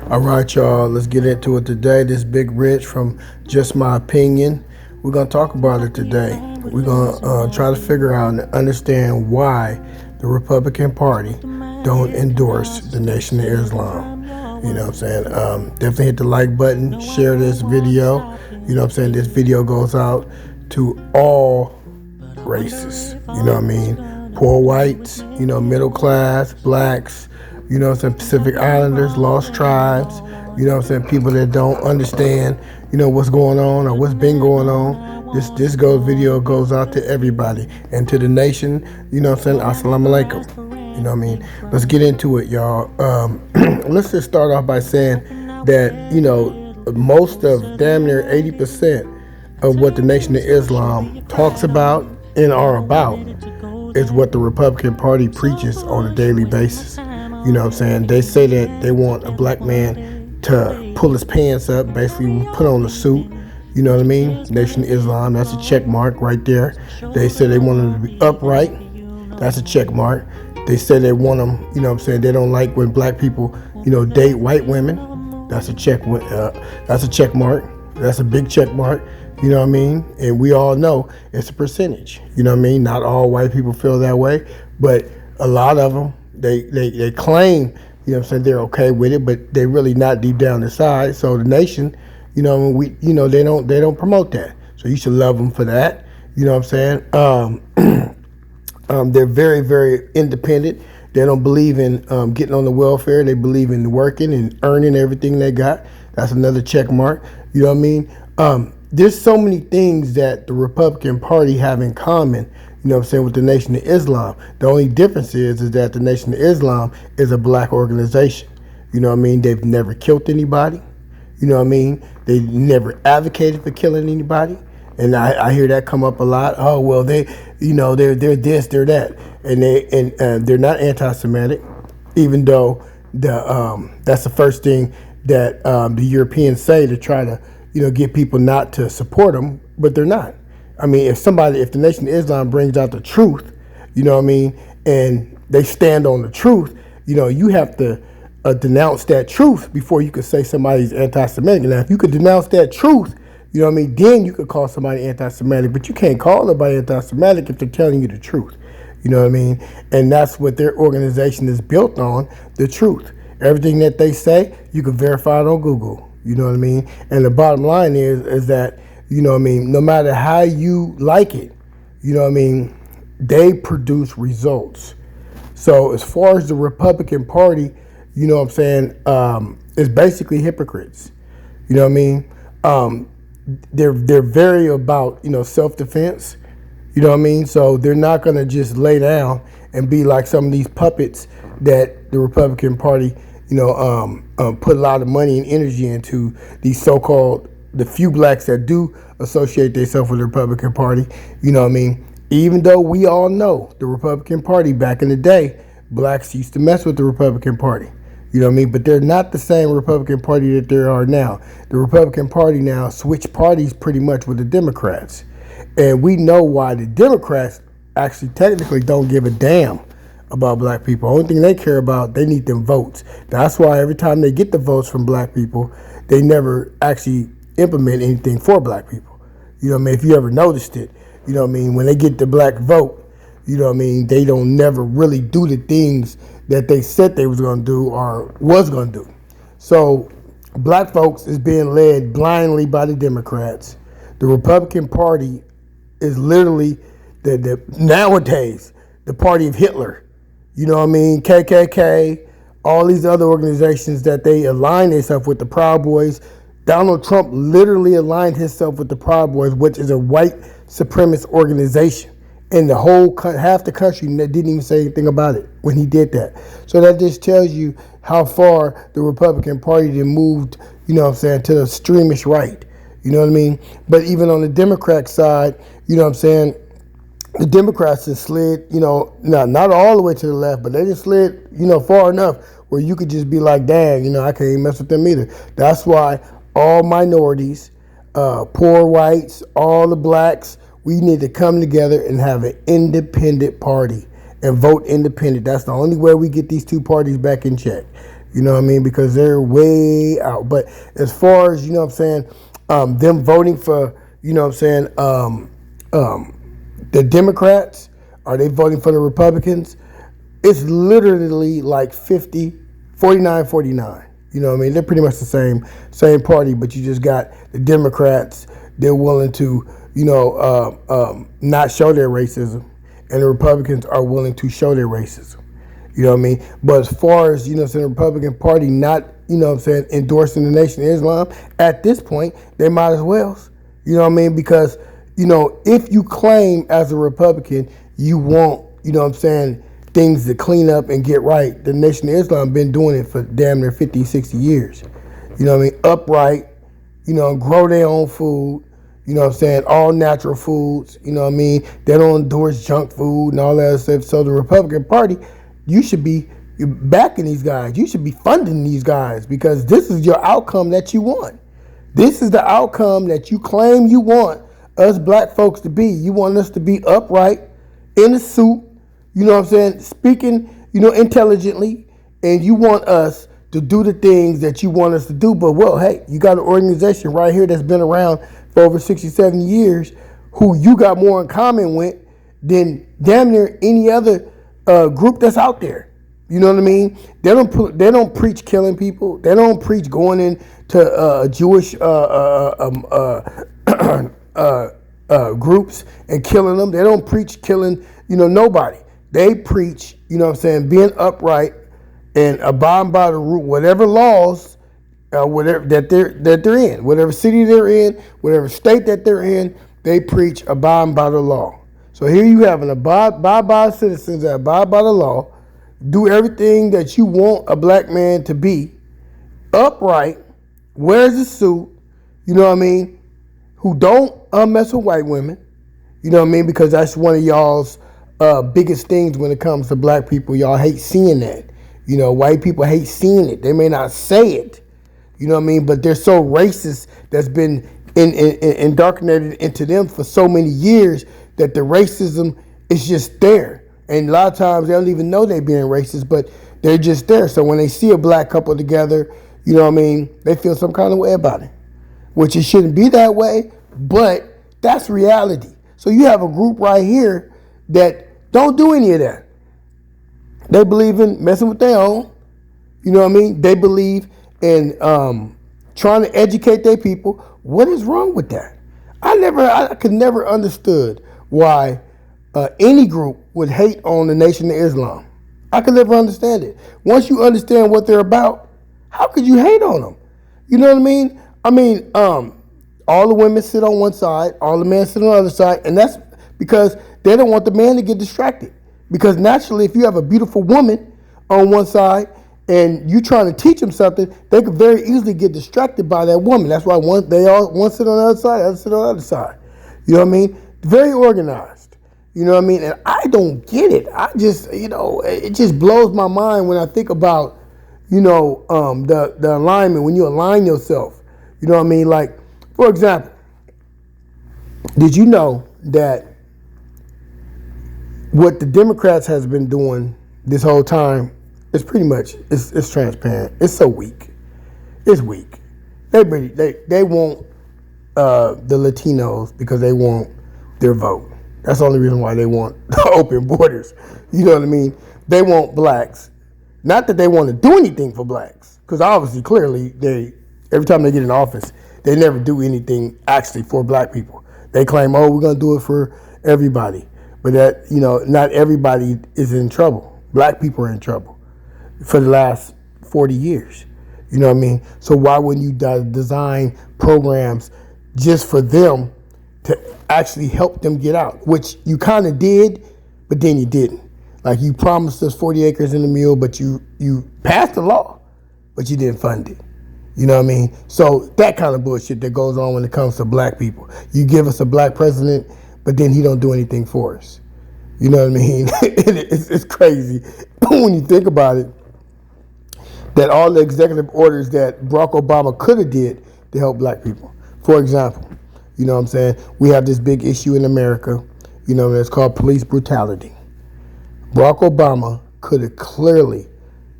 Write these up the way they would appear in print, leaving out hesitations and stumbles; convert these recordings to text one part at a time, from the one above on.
All right, y'all, let's get into it today. This Big Rich from Just My Opinion. We're going to talk about it today. We're going to try to figure out and understand why the Republican Party don't endorse the Nation of Islam. You know what I'm saying? Definitely hit the like button, share this video. You know what I'm saying? This video goes out to all races. You know what I mean? Poor whites, middle class, blacks, some Pacific Islanders, lost tribes, people that don't understand, what's going on or what's been going on. Video goes out to everybody and to the nation, Assalamu alaikum. You know what I mean? Let's get into it, y'all. Let's just start off by saying that, most of damn near 80% of what the Nation of Islam talks about and are about is what the Republican Party preaches on a daily basis. You know what I'm saying? They say that they want a black man to pull his pants up, basically put on a suit. You know what I mean? Nation of Islam, that's a check mark right there. They say they want him to be upright. That's a check mark. They say they want them, they don't like when black people, date white women. That's a check mark. That's a big check mark. You know what I mean? And we all know it's a percentage. You know what I mean? Not all white people feel that way, but a lot of them, they claim, they're okay with it, but they really not deep down inside. So the nation, they don't promote that. So you should love them for that. You know what I'm saying? They're very, very independent. They don't believe in getting on the welfare. They believe in working and earning everything they got. That's another check mark. You know what I mean? There's so many things that the Republican Party have in common, with the Nation of Islam. The only difference is that the Nation of Islam is a black organization. You know what I mean? They've never killed anybody. You know what I mean? They never advocated for killing anybody. And I hear that come up a lot. Oh, well, they're this, they're that. And they're not anti-Semitic, even though that's the first thing that the Europeans say to try to, get people not to support them, but they're not. I mean, if the Nation of Islam brings out the truth, you know what I mean, and they stand on the truth, you have to denounce that truth before you could say somebody's anti-Semitic. Now, if you could denounce that truth, you know what I mean, then you could call somebody anti-Semitic, but you can't call nobody anti-Semitic if they're telling you the truth. You know what I mean? And that's what their organization is built on, the truth. Everything that they say, you can verify it on Google. You know what I mean? And the bottom line is that, no matter how you like it, they produce results. So as far as the Republican Party, it's basically hypocrites. You know what I mean? They're very about, self-defense. You know what I mean? So they're not going to just lay down and be like some of these puppets that the Republican Party, put a lot of money and energy into, these so-called, the few blacks that do associate themselves with the Republican Party. You know what I mean? Even though we all know the Republican Party back in the day, blacks used to mess with the Republican Party. You know what I mean? But they're not the same Republican Party that there are now. The Republican Party now switched parties pretty much with the Democrats. And we know why the Democrats actually technically don't give a damn about black people. Only thing they care about, they need them votes. That's why every time they get the votes from black people, they never actually implement anything for black people. You know what I mean? If you ever noticed it, you know what I mean? When they get the black vote, you know what I mean? They don't never really do the things that they said they was going to do or was going to do. So black folks is being led blindly by the Democrats. The Republican Party is literally the nowadays the party of Hitler. You know what I mean? KKK, all these other organizations that they align themselves with, the Proud Boys. Donald Trump literally aligned himself with the Proud Boys, which is a white supremacist organization. And the whole, half the country didn't even say anything about it when he did that. So that just tells you how far the Republican Party then moved, to the extremist right. You know what I mean? But even on the Democrat side, the Democrats just slid, not all the way to the left, but they just slid, far enough where you could just be like, dang, I can't even mess with them either. That's why all minorities, poor whites, all the blacks, we need to come together and have an independent party and vote independent. That's the only way we get these two parties back in check. You know what I mean? Because they're way out. But as far as, you know what I'm saying, them voting for, you know what I'm saying, the Democrats, are they voting for the Republicans? It's literally like 50, 49, 49. You know what I mean? They're pretty much the same party, but you just got the Democrats. They're willing to, you know, not show their racism, and the Republicans are willing to show their racism. You know what I mean? But as far as, you know, the Republican Party not, you know what I'm saying, endorsing the Nation of Islam, at this point, they might as well. You know what I mean? Because, you know, if you claim as a Republican, you want, you know what I'm saying, things to clean up and get right, the Nation of Islam been doing it for damn near 50, 60 years. You know what I mean? Upright, you know, grow their own food, you know what I'm saying, all natural foods, you know what I mean? They don't endorse junk food and all that stuff. So the Republican Party, you should be backing these guys. You should be funding these guys because this is your outcome that you want. This is the outcome that you claim you want us black folks to be. You want us to be upright, in a suit, you know what I'm saying, speaking, you know, intelligently, and you want us to do the things that you want us to do. But, well, hey, you got an organization right here that's been around for over 60, 70 years who you got more in common with than damn near any other group that's out there. You know what I mean? They don't preach killing people. They don't preach going into Jewish groups and killing them. They don't preach killing, you know, nobody. They preach, you know what I'm saying, being upright and abiding by the rule, whatever laws, whatever that they're in, whatever city they're in, whatever state that they're in, they preach abiding by the law. So here you have an abide by citizens that abide by the law, do everything that you want a black man to be, upright, wears a suit, you know what I mean, who don't mess with white women, you know what I mean, because that's one of y'all's biggest things when it comes to black people. Y'all hate seeing that. You know, white people hate seeing it. They may not say it, you know what I mean, but they're so racist that's been indoctrinated into them for so many years that the racism is just there. And a lot of times they don't even know they're being racist, but they're just there. So when they see a black couple together, you know what I mean, they feel some kind of way about it, which it shouldn't be that way, but that's reality. So you have a group right here that don't do any of that. They believe in messing with their own, you know what I mean? They believe in trying to educate their people. What is wrong with that? I could never understood why any group would hate on the Nation of Islam. I could never understand it. Once you understand what they're about, how could you hate on them? You know what I mean? I mean, all the women sit on one side, all the men sit on the other side, and that's because they don't want the man to get distracted. Because naturally, if you have a beautiful woman on one side and you trying to teach them something, they could very easily get distracted by that woman. That's why one sit on the other side, the other sit on the other side. You know what I mean? Very organized. You know what I mean? And I don't get it. I just, you know, it just blows my mind when I think about, you know, the alignment, when you align yourself. You know what I mean? Like, for example, did you know that what the Democrats has been doing this whole time is pretty much, it's transparent. It's so weak. It's weak. They want the Latinos because they want their vote. That's the only reason why they want open borders. You know what I mean? They want blacks. Not that they want to do anything for blacks, because obviously, clearly, every time they get in office, they never do anything actually for black people. They claim, oh, we're going to do it for everybody. But that, you know, not everybody is in trouble. Black people are in trouble for the last 40 years. You know what I mean? So why wouldn't you design programs just for them to actually help them get out? Which you kind of did, but then you didn't. Like, you promised us 40 acres in the mule, but you passed the law, but you didn't fund it. You know what I mean? So that kind of bullshit that goes on when it comes to black people. You give us a black president, but then he don't do anything for us. You know what I mean? It's crazy when you think about it, that all the executive orders that Barack Obama could have did to help black people. For example, you know what I'm saying? We have this big issue in America, you know, that's called police brutality. Barack Obama could have clearly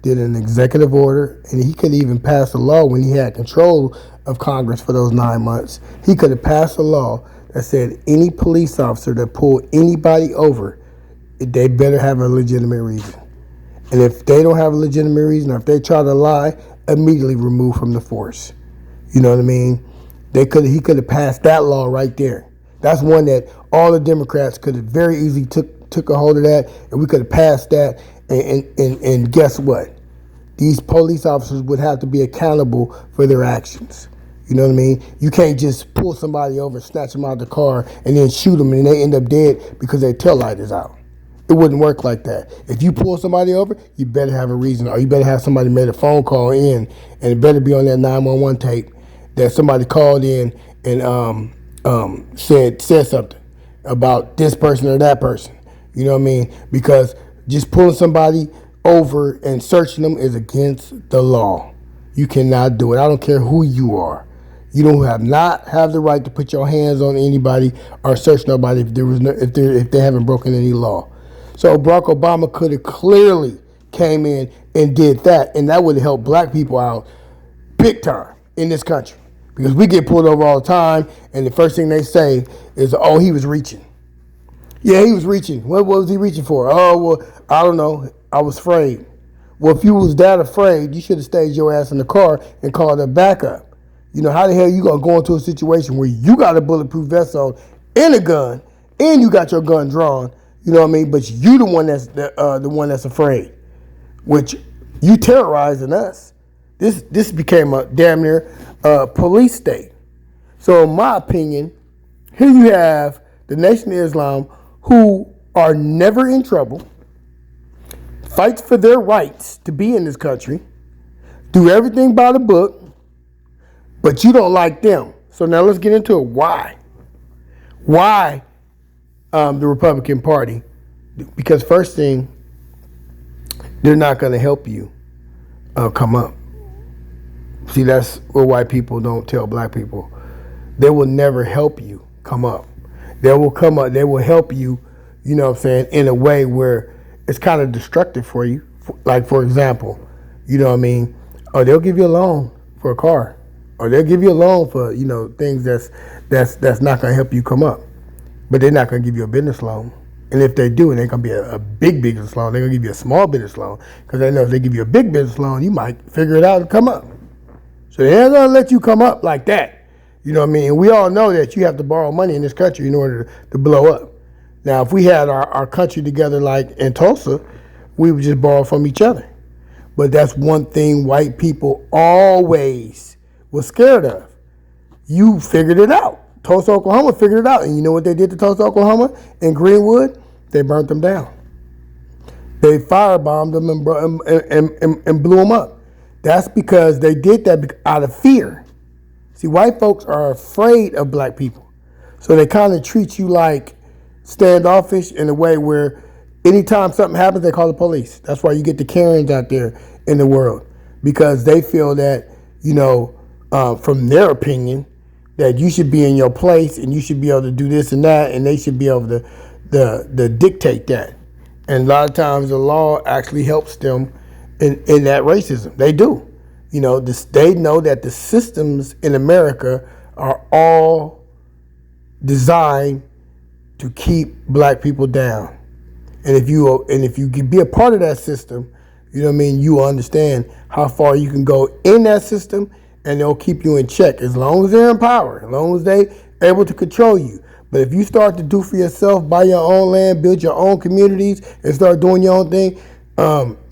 did an executive order, and he could even pass a law when he had control of Congress for those 9 months. He could have passed a law that said any police officer that pulled anybody over, they better have a legitimate reason. And if they don't have a legitimate reason, or if they try to lie, immediately remove from the force. You know what I mean? He could have passed that law right there. That's one that all the Democrats could have very easily took a hold of that, and we could have passed that. And guess what? These police officers would have to be accountable for their actions. You know what I mean? You can't just pull somebody over, snatch them out of the car, and then shoot them, and they end up dead because their tail light is out. It wouldn't work like that. If you pull somebody over, you better have a reason, or you better have somebody made a phone call in, and it better be on that 911 tape that somebody called in and said something about this person or that person. You know what I mean? Because just pulling somebody over and searching them is against the law. You cannot do it. I don't care who you are. You don't have the right to put your hands on anybody or search nobody if they haven't broken any law. So Barack Obama could have clearly came in and did that, and that would have helped black people out big time in this country. Because we get pulled over all the time, and the first thing they say is, oh, he was reaching. Yeah, he was reaching. What was he reaching for? Oh, well, I don't know. I was afraid. Well, if you was that afraid, you should have stayed your ass in the car and called a backup. You know, how the hell you going to go into a situation where you got a bulletproof vest on and a gun, and you got your gun drawn, you know what I mean? But you the one that's afraid, which you terrorizing us. This became a damn near police state. So in my opinion, here you have the Nation of Islam, who are never in trouble, fights for their rights to be in this country, do everything by the book, but you don't like them. So now let's get into it. Why? Why the Republican Party? Because first thing, they're not going to help you come up. See, that's what white people don't tell black people. They will never help you come up. They will come up, they will help you, you know what I'm saying, in a way where it's kind of destructive for you. Like, for example, you know what I mean, or they'll give you a loan for a car, or they'll give you a loan for, you know, things that's not going to help you come up. But they're not going to give you a business loan. And if they do, it ain't going to be a big business loan. They're going to give you a small business loan, because they know if they give you a big business loan, you might figure it out and come up. So they ain't going to let you come up like that. You know what I mean? And we all know that you have to borrow money in this country in order to blow up. Now, if we had our country together like in Tulsa, we would just borrow from each other. But that's one thing white people always was scared of. You figured it out. Tulsa, Oklahoma figured it out. And you know what they did to Tulsa, Oklahoma and Greenwood? They burnt them down. They firebombed them and blew them up. That's because they did that out of fear. See, white folks are afraid of black people. So they kind of treat you like standoffish in a way where anytime something happens, they call the police. That's why you get the Karens out there in the world, because they feel that, you know, from their opinion, that you should be in your place and you should be able to do this and that, and they should be able to dictate that. And a lot of times the law actually helps them in that racism. They do. You know, they know that the systems in America are all designed to keep black people down. And if you can be a part of that system, you know what I mean, you understand how far you can go in that system, and they'll keep you in check as long as they're in power, as long as they're able to control you. But if you start to do for yourself, buy your own land, build your own communities, and start doing your own thing,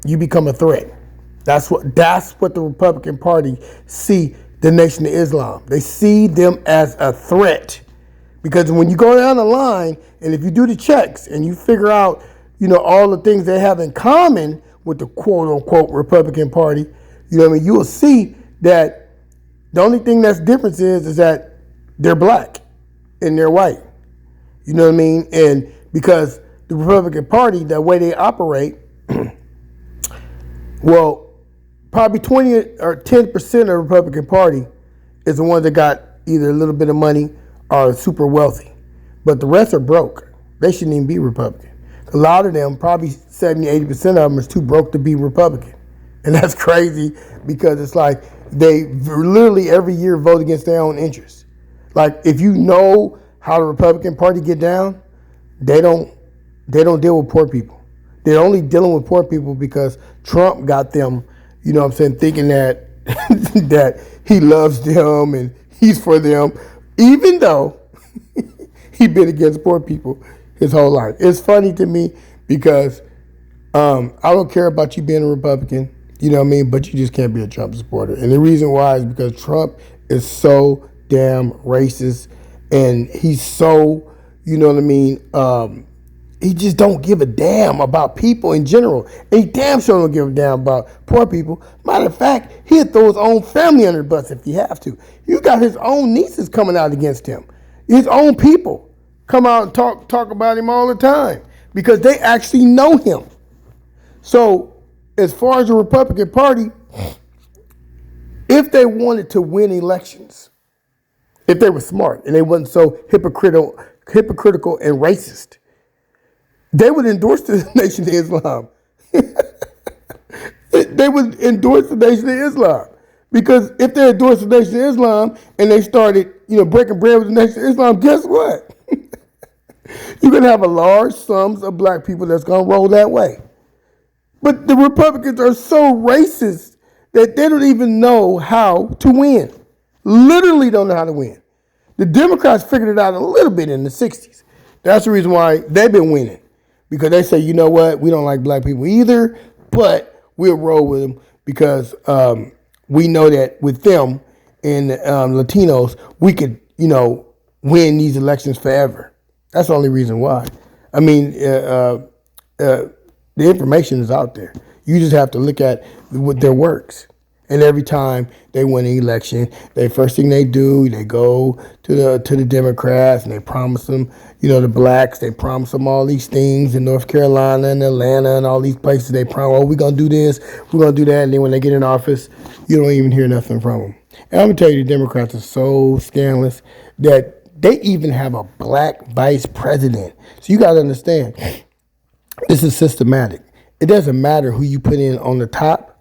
you become a threat. That's what the Republican Party see the Nation of Islam. They see them as a threat. Because when you go down the line, and if you do the checks and you figure out, you know, all the things they have in common with the quote-unquote Republican Party, you know what I mean, you will see that the only thing that's different is that they're black and they're white. You know what I mean? And because the Republican Party, the way they operate, well, probably 20 or 10% of the Republican Party is the ones that got either a little bit of money or super wealthy. But the rest are broke. They shouldn't even be Republican. A lot of them, probably 70, 80% of them is too broke to be Republican. And that's crazy because it's like they literally every year vote against their own interests. Like if you know how the Republican Party get down, they don't they don't deal with poor people. They're only dealing with poor people because Trump got them, you know what I'm saying, thinking that that he loves them and he's for them, even though he's been against poor people his whole life. It's funny to me because I don't care about you being a Republican, you know what I mean, but you just can't be a Trump supporter. And the reason why is because Trump is so damn racist and he's so, you know what I mean, he just don't give a damn about people in general. And he damn sure don't give a damn about poor people. Matter of fact, he'll throw his own family under the bus if he have to. You got his own nieces coming out against him. His own people come out and talk about him all the time because they actually know him. So as far as the Republican Party, if they wanted to win elections, if they were smart and they wasn't so hypocritical and racist, they would endorse the Nation of Islam. They would endorse the Nation of Islam. Because if they endorsed the Nation of Islam and they started, breaking bread with the Nation of Islam, guess what? You're going to have a large sums of black people that's going to roll that way. But the Republicans are so racist that they don't even know how to win. Literally don't know how to win. The Democrats figured it out a little bit in the 60s. That's the reason why they've been winning. Because they say, you know what, we don't like black people either, but we'll roll with them because we know that with them and Latinos, we could, win these elections forever. That's the only reason why. I mean, the information is out there. You just have to look at what their works. And every time they win an election, the first thing they do, they go to the Democrats and they promise them, the blacks, they promise them all these things in North Carolina and Atlanta and all these places. They promise, we're going to do this, we're going to do that. And then when they get in office, you don't even hear nothing from them. And I'm going to tell you, the Democrats are so scandalous that they even have a black vice president. So you got to understand, this is systematic. It doesn't matter who you put in on the top.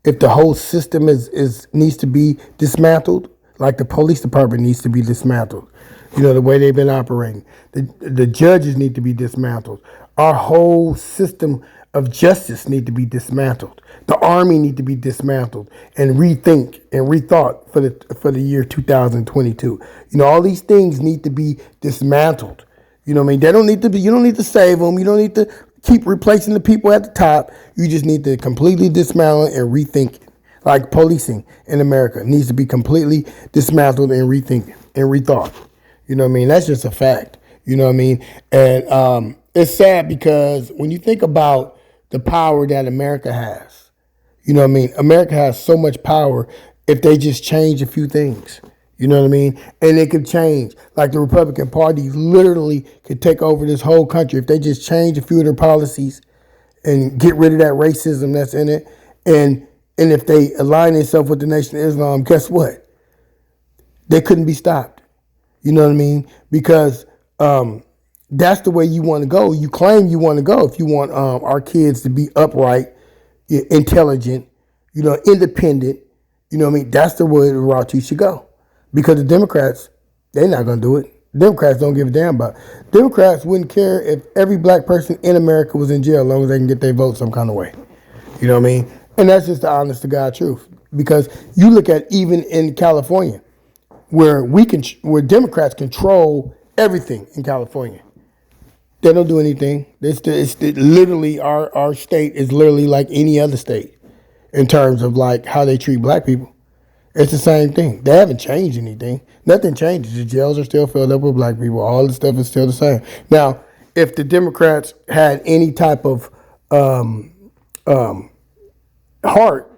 If the whole system needs to be dismantled, like the police department needs to be dismantled, the way they've been operating. The judges need to be dismantled. Our whole system of justice need to be dismantled. The army need to be dismantled and rethink and rethought for the year 2022. All these things need to be dismantled. They don't need to be. You don't need to save them. You don't need to keep replacing the people at the top. You just need to completely dismantle and rethink it. Like policing in America needs to be completely dismantled and rethinking and rethought. That's just a fact. And it's sad because when you think about the power that America has, America has so much power if they just change a few things. And it could change. Like the Republican Party literally could take over this whole country if they just change a few of their policies and get rid of that racism that's in it. And if they align themselves with the Nation of Islam, guess what? They couldn't be stopped. Because that's the way you want to go. You claim you want to go if you want our kids to be upright, intelligent, independent. That's the way the route you should go. Because the Democrats, they're not going to do it. Democrats don't give a damn about it. Democrats wouldn't care if every black person in America was in jail as long as they can get their vote some kind of way. And that's just the honest to God truth. Because you look at even in California, where Democrats control everything in California. They don't do anything. It's literally, our state is literally like any other state in terms of like how they treat black people. It's the same thing. They haven't changed anything. Nothing changes. The jails are still filled up with black people. All the stuff is still the same. Now, if the Democrats had any type of heart,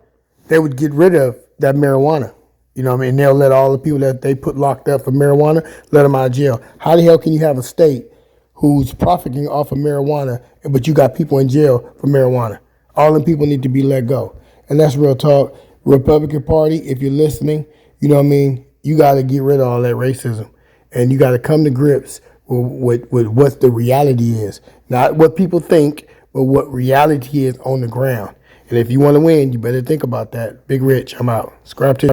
they would get rid of that marijuana. They'll let all the people that they put locked up for marijuana, let them out of jail. How the hell can you have a state who's profiting off of marijuana, but you got people in jail for marijuana? All them people need to be let go. And that's real talk. Republican Party, if you're listening, you got to get rid of all that racism. And you got to come to grips with what the reality is. Not what people think, but what reality is on the ground. And if you want to win, you better think about that. Big Rich, I'm out. Subscribe to